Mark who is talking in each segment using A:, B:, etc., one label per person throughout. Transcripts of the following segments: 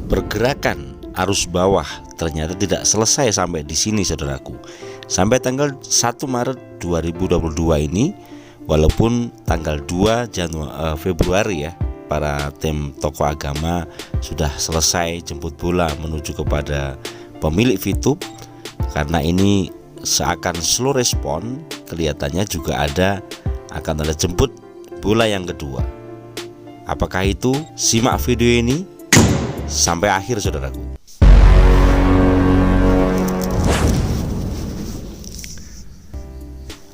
A: pergerakan arus bawah ternyata tidak selesai sampai di sini saudaraku. Sampai tanggal 1 Maret 2022 ini, walaupun tanggal 2 Februari ya, para tim tokoh agama sudah selesai jemput bola menuju kepada pemilik VTube. Karena ini seakan slow respon, kelihatannya juga akan ada jemput bola yang kedua. Apakah itu? Simak video ini sampai akhir saudaraku.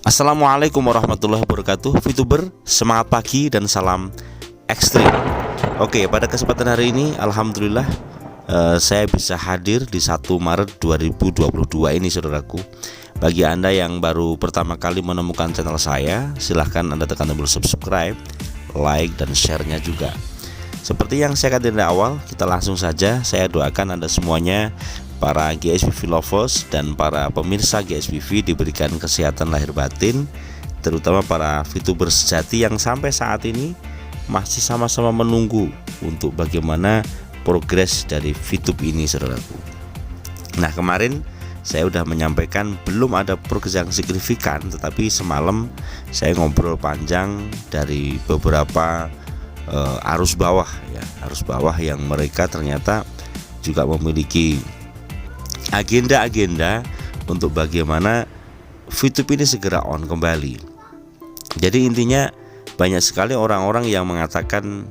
A: Assalamualaikum warahmatullahi wabarakatuh, VTuber, semangat pagi dan salam ekstrim. Oke, pada kesempatan hari ini alhamdulillah saya bisa hadir di 1 Maret 2022 ini saudaraku. Bagi Anda yang baru pertama kali menemukan channel saya, silahkan Anda tekan tombol subscribe, like, dan share-nya juga. Seperti yang saya katakan dari awal, kita langsung saja. Saya doakan Anda semuanya, para GSPV lovers dan para pemirsa GSPV, diberikan kesehatan lahir batin, terutama para VTuber sejati yang sampai saat ini masih sama-sama menunggu untuk bagaimana progres dari VTube ini saudaraku. Nah, kemarin saya sudah menyampaikan belum ada progres yang signifikan, tetapi semalam saya ngobrol panjang dari beberapa arus bawah ya, arus bawah yang mereka ternyata juga memiliki agenda-agenda untuk bagaimana VTube ini segera on kembali. Jadi intinya banyak sekali orang-orang yang mengatakan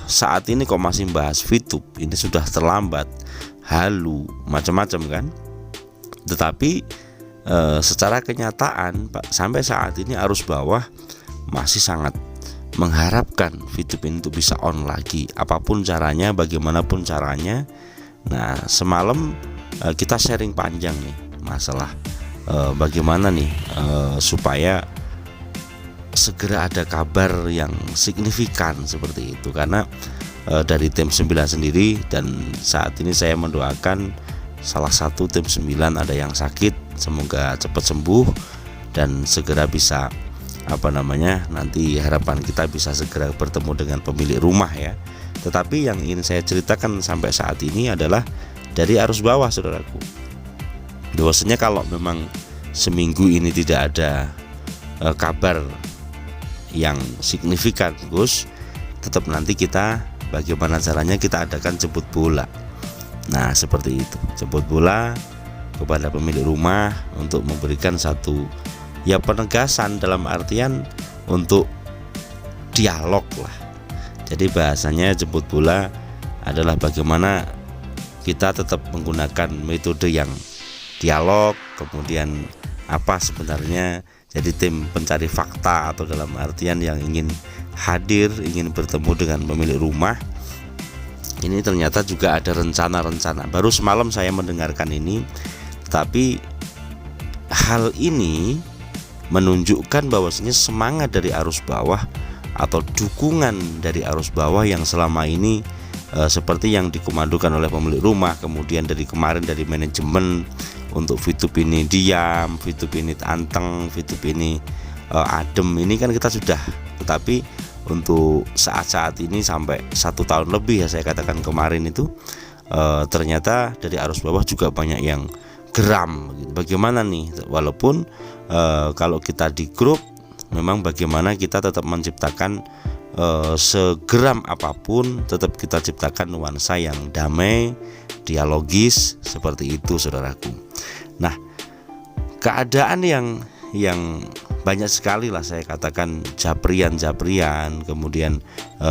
A: saat ini kok masih bahas VTube, ini sudah terlambat, halu, macam-macam kan. Tetapi secara kenyataan sampai saat ini arus bawah masih sangat mengharapkan VTube ini untuk bisa on lagi, apapun caranya, bagaimanapun caranya. Nah, semalam kita sharing panjang nih masalah bagaimana nih supaya segera ada kabar yang signifikan seperti itu. Karena dari tim 9 sendiri, dan saat ini saya mendoakan salah satu tim 9 ada yang sakit, semoga cepat sembuh dan segera bisa nanti harapan kita bisa segera bertemu dengan pemilik rumah ya. Tetapi yang ingin saya ceritakan sampai saat ini adalah dari arus bawah saudaraku. Bahwasanya kalau memang seminggu ini tidak ada kabar yang signifikan Gus, tetap nanti kita bagaimana caranya kita adakan jemput bola. Nah, seperti itu, jemput bola kepada pemilik rumah untuk memberikan satu ya penegasan, dalam artian untuk dialog lah. Jadi bahasanya jemput bola adalah bagaimana kita tetap menggunakan metode yang dialog, kemudian apa sebenarnya jadi tim pencari fakta, atau dalam artian yang ingin hadir, ingin bertemu dengan pemilik rumah. Ini ternyata juga ada rencana-rencana. Baru semalam saya mendengarkan ini, tapi hal ini menunjukkan bahwasanya semangat dari arus bawah atau dukungan dari arus bawah yang selama ini seperti yang dikomandokan oleh pemilik rumah, kemudian dari kemarin dari manajemen untuk VTube ini diam, VTube ini anteng, VTube ini adem, ini kan kita sudah. Tetapi untuk saat-saat ini sampai 1 tahun lebih ya, saya katakan kemarin itu ternyata dari arus bawah juga banyak yang geram. Bagaimana nih, walaupun kalau kita di grup memang bagaimana kita tetap menciptakan segeram apapun, tetap kita ciptakan nuansa yang damai, dialogis, seperti itu saudaraku. Nah, keadaan yang banyak sekali lah saya katakan japrian, kemudian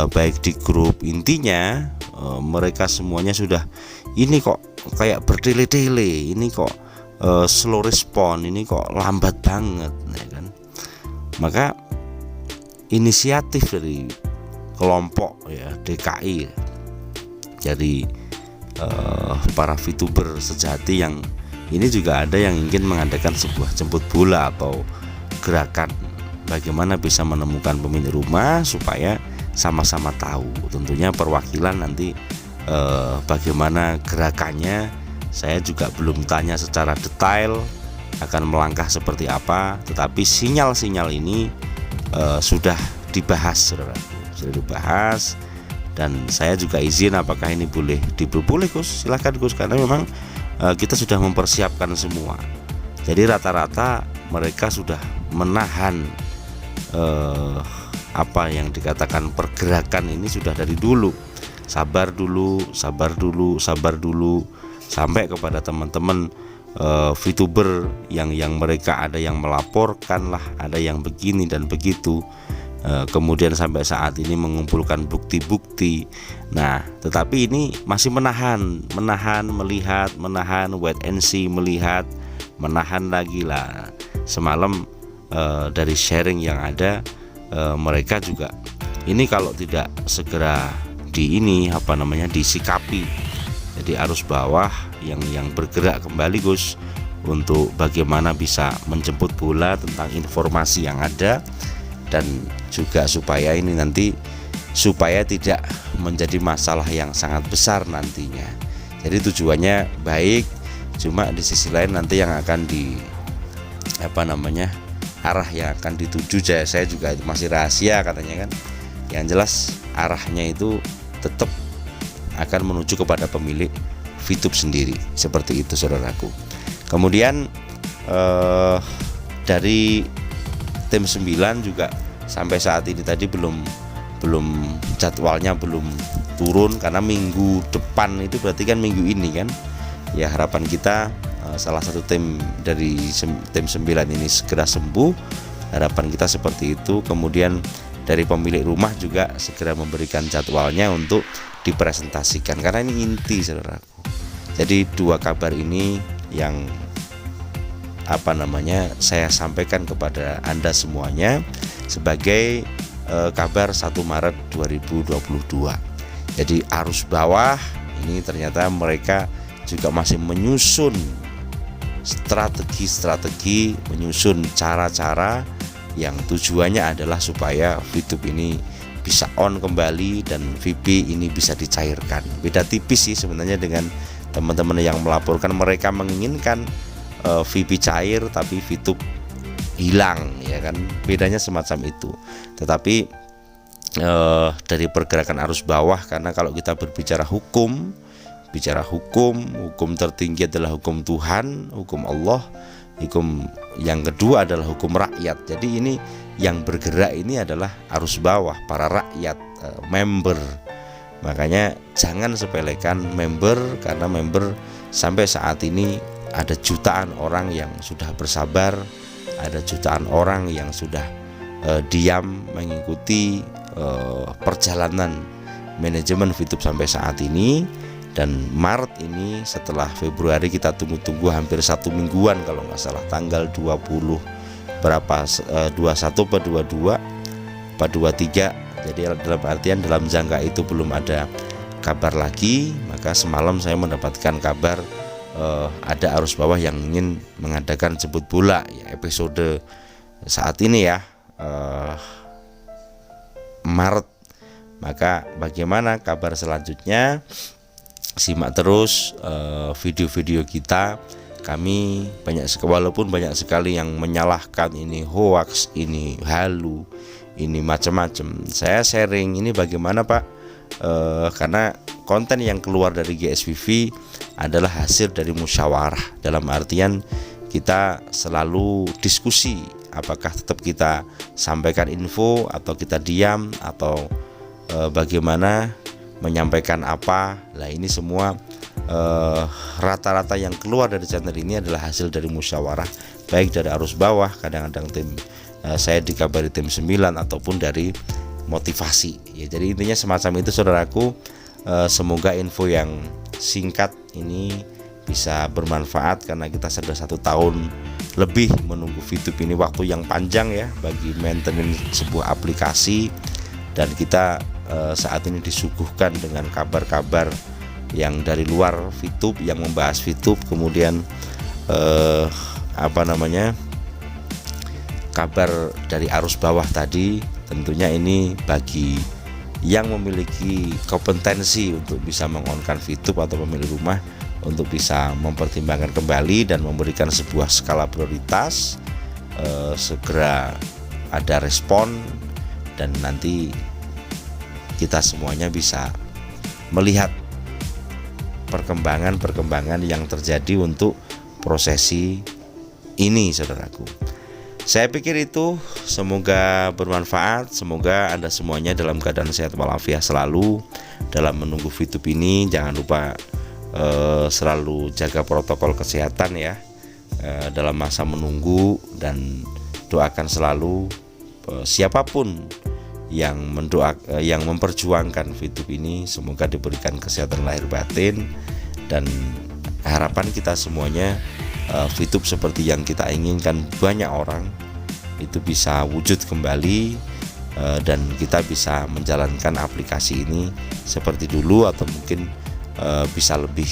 A: baik di grup, intinya mereka semuanya sudah ini kok kayak bertele-tele, ini kok slow respon, ini kok lambat banget ya kan. Maka inisiatif dari kelompok ya DKI, jadi para VTuber sejati yang ini juga ada yang ingin mengadakan sebuah jemput bola atau gerakan bagaimana bisa menemukan pemilik rumah supaya sama-sama tahu. Tentunya perwakilan nanti bagaimana gerakannya saya juga belum tanya secara detail akan melangkah seperti apa, tetapi sinyal-sinyal ini sudah dibahas, saudara, sudah dibahas dan saya juga izin apakah ini boleh diperboleh Gus, silahkan Gus, karena memang kita sudah mempersiapkan semua. Jadi rata-rata mereka sudah menahan apa yang dikatakan pergerakan ini sudah dari dulu. Sabar dulu, sampai kepada teman-teman VTuber yang mereka ada yang melaporkan lah, ada yang begini dan begitu. Kemudian sampai saat ini mengumpulkan bukti-bukti. Nah, tetapi ini masih menahan, melihat, wait and see, melihat, menahan lagi lah. Semalam dari sharing yang ada, mereka juga ini kalau tidak segera disikapi. Jadi arus bawah yang bergerak kembali Gus, untuk bagaimana bisa menjemput bola tentang informasi yang ada, dan juga supaya ini nanti tidak menjadi masalah yang sangat besar nantinya. Jadi tujuannya baik, cuma di sisi lain nanti yang akan arah yang akan dituju, saya juga masih rahasia katanya kan. Yang jelas arahnya itu tetap akan menuju kepada pemilik VTube sendiri, seperti itu saudaraku. Kemudian dari tim 9 juga sampai saat ini tadi belum jadwalnya belum turun, karena minggu depan itu berarti kan minggu ini kan ya. Harapan kita salah satu tim dari tim 9 ini segera sembuh, harapan kita seperti itu. Kemudian dari pemilik rumah juga segera memberikan jadwalnya untuk dipresentasikan, karena ini inti saudaraku. Jadi dua kabar ini yang saya sampaikan kepada Anda semuanya sebagai kabar 1 Maret 2022. Jadi arus bawah ini ternyata mereka juga masih menyusun strategi, menyusun cara-cara yang tujuannya adalah supaya VTube ini bisa on kembali dan VP ini bisa dicairkan. Beda tipis sih sebenarnya dengan teman-teman yang melaporkan, mereka menginginkan VP cair tapi VTube hilang, ya kan, bedanya semacam itu. Tetapi dari pergerakan arus bawah, karena kalau kita berbicara hukum tertinggi adalah hukum Tuhan, hukum Allah, hukum yang kedua adalah hukum rakyat. Jadi ini yang bergerak ini adalah arus bawah, para rakyat, member. Makanya jangan sepelekan member, karena member sampai saat ini ada jutaan orang yang sudah bersabar, ada jutaan orang yang sudah diam mengikuti perjalanan manajemen VTube sampai saat ini. Dan Maret ini setelah Februari kita tunggu-tunggu hampir 1 mingguan kalau nggak salah, tanggal 20 berapa 21 atau 22 apa 23. Jadi dalam artian dalam jangka itu belum ada kabar lagi. Maka semalam saya mendapatkan kabar ada arus bawah yang ingin mengadakan jemput bola ya, episode saat ini ya, Maret. Maka bagaimana kabar selanjutnya? Simak terus video-video kita. Kami walaupun banyak sekali yang menyalahkan ini hoax, ini halu, ini macam-macam, saya sharing ini bagaimana Pak, karena konten yang keluar dari GSPV adalah hasil dari musyawarah. Dalam artian kita selalu diskusi, apakah tetap kita sampaikan info atau kita diam, atau bagaimana menyampaikan apa. Lah ini semua rata-rata yang keluar dari channel ini adalah hasil dari musyawarah, baik dari arus bawah, kadang-kadang tim saya dikabari tim 9, ataupun dari motivasi ya. Jadi intinya semacam itu saudaraku. Semoga info yang singkat ini bisa bermanfaat, karena kita sudah 1 tahun lebih menunggu VTube ini, waktu yang panjang ya bagi maintenance sebuah aplikasi. Dan kita saat ini disuguhkan dengan kabar-kabar yang dari luar VTube, yang membahas VTube. Kemudian kabar dari arus bawah tadi. Tentunya ini bagi yang memiliki kompetensi untuk bisa mengonkan VTube atau pemilik rumah untuk bisa mempertimbangkan kembali dan memberikan sebuah skala prioritas, segera ada respon, dan nanti kita semuanya bisa melihat perkembangan yang terjadi untuk prosesi ini, saudaraku. Saya pikir itu semoga bermanfaat. Semoga Anda semuanya dalam keadaan sehat walafiat selalu dalam menunggu VTube ini. Jangan lupa selalu jaga protokol kesehatan ya dalam masa menunggu, dan doakan selalu siapapun yang memperjuangkan VTube ini, semoga diberikan kesehatan lahir batin, dan harapan kita semuanya VTube seperti yang kita inginkan banyak orang itu bisa wujud kembali, dan kita bisa menjalankan aplikasi ini seperti dulu, atau mungkin bisa lebih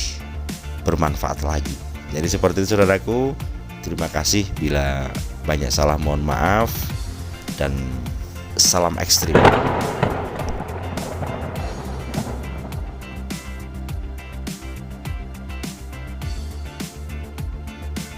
A: bermanfaat lagi. Jadi seperti itu, saudaraku. Terima kasih, bila banyak salah mohon maaf, dan salam ekstrim.